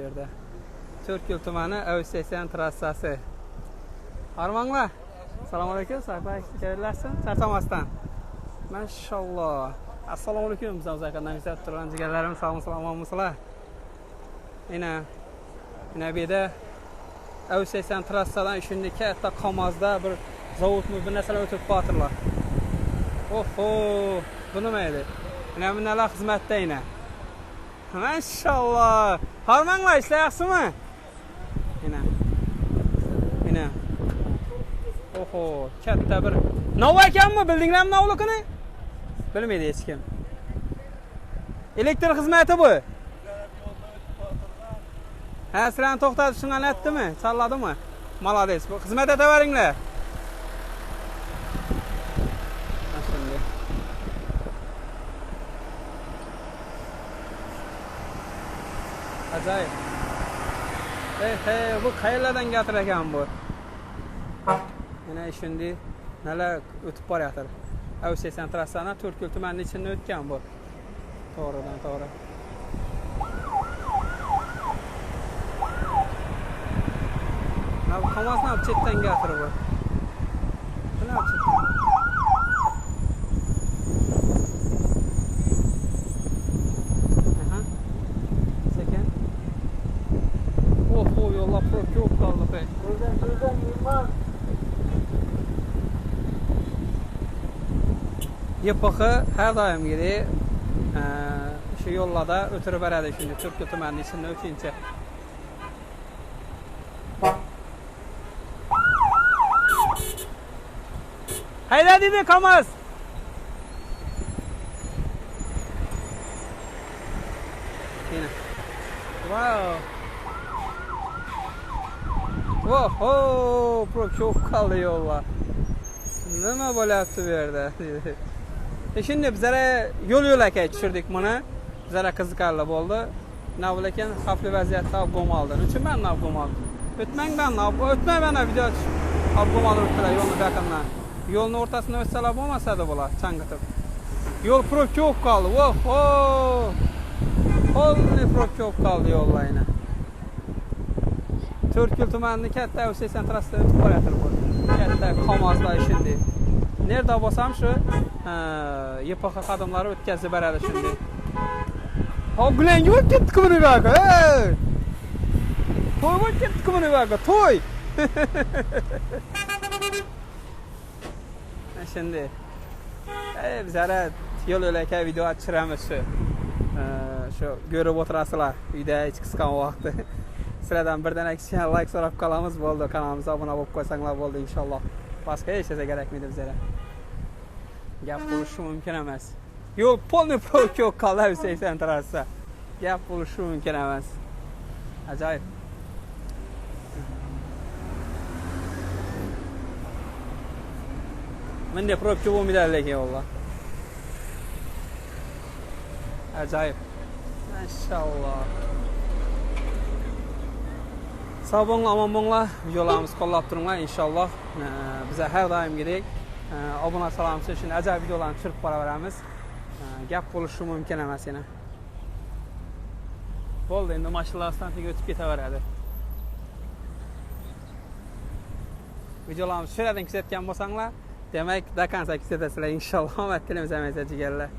yerda. To'rtko'l tumani Avsesiyan trassasi. Armanglar. Assalomu alaykum, sahbay. Xayrlarsiz? Charchamasdan. Mashalloh. Assalomu alaykum. Bizning kanaldan kuzatib turgan jigarlarim, salomatmisizlar? Mana bu yerda Avsesiyan trassadan shunday katta Qamazda bir zavodmi bir narsalar o'tib qo'ytirlar. Oho, bu nima edi? Mana bunlar xizmatda ina. Mashalloh. Harmanglar ishlayapsizmi? Mana. Oho, katta bir. Nov ekanmi? Bildinglarmi novligini? Bilmaydi hech kim. Elektr xizmati bu. Ha, sizlarni to'xtatishni aytdimi? Challadimi? Молодец. Bu xizmat etaveringlar. Ajoyib. Bu qayerlardan gatir ekan bu? Mana shunday nalar o'tib borayotir. Avsesiyan trassasidan To'rtko'l tumanining ichidan o'tgan bu. To'g'ridan to'g'ri. Nav Qamazdan olib chetdan gatir bu. Buni olib chetdan. Sekin. Oho, yo'llar ko'p qoldi. Buradan yurman. YPX har doimgidek shu yo'llarda o'tirib beradi shunday To'rtko'l tumanining ichidan o'tguncha. Hayda dedi Qamaz. Yine. Wow. Oho, çok kaldı yo'llar. Nima bo'lyapti bu yerda? Şimdi bizlere yo'l-yo'lakay tushirdik buni. Bizlere qiziqarli bo'ldi. Navlekin xavfli vaziyatda olib bo'ldi. Uchun men olib bo'ldim. O'tmang bana video olib bo'ldi yo'lni yaqindan. Yo'lning o'rtasida o'tsalar bo'lmasadi bular, changitib. Yo'l ko'p qoldi. Oho! Polni ko'p qoldi yo'llarni. To'rtko'l tumanining katta Avsesiyan trassasidan o'tib borayotir bu. Katta Qamazlar shunday. Nerede bo'lsam shu YPX xodimlari o'tkazib beradi shunday. Ha, gulangi bo'lib ketdi buni bak. To'y bo'lib ketdi buni bak. To'y. Shunday. Bizlar yo'l-yo'lakay video chiqaramiz shu ko'rib o'tirasizlar. Uyda hech qisqa vaqtda. Sizlardan birdan kichkina like so'rab qolamiz, bo'ldi. Kanalimizga obuna bo'lib qo'ysanglar bo'ldi inshaalloh. Boshqa hech narsa kerakmaydi bizlarga. Gap bo'lishi mumkin emas. Yo'l polni ko'p qoldi Avsesiyan trassasi. Gap bo'lishi mumkin emas. Ajoyib. Mende probka bo'lmaydi lekin yo'llar. Ajoyib. Mashalloh. Sog' bo'linglar, omon bo'linglar. Videolarimizni qo'llab turinglar inshaalloh. Biza har doimgidek obuna salomsiz uchun ajoyib videolarni tushirib boraveramiz. Gap bo'lishi mumkin emas yana. Bo'ldi, endi mashinalar stansiyaga o'tib ketaveradi. Videolarimizni shu yerdan kuzatgan bo'lsanglar, demak, do konca kuzatasizlar inshaalloh. Omad tilamiz jigarlar.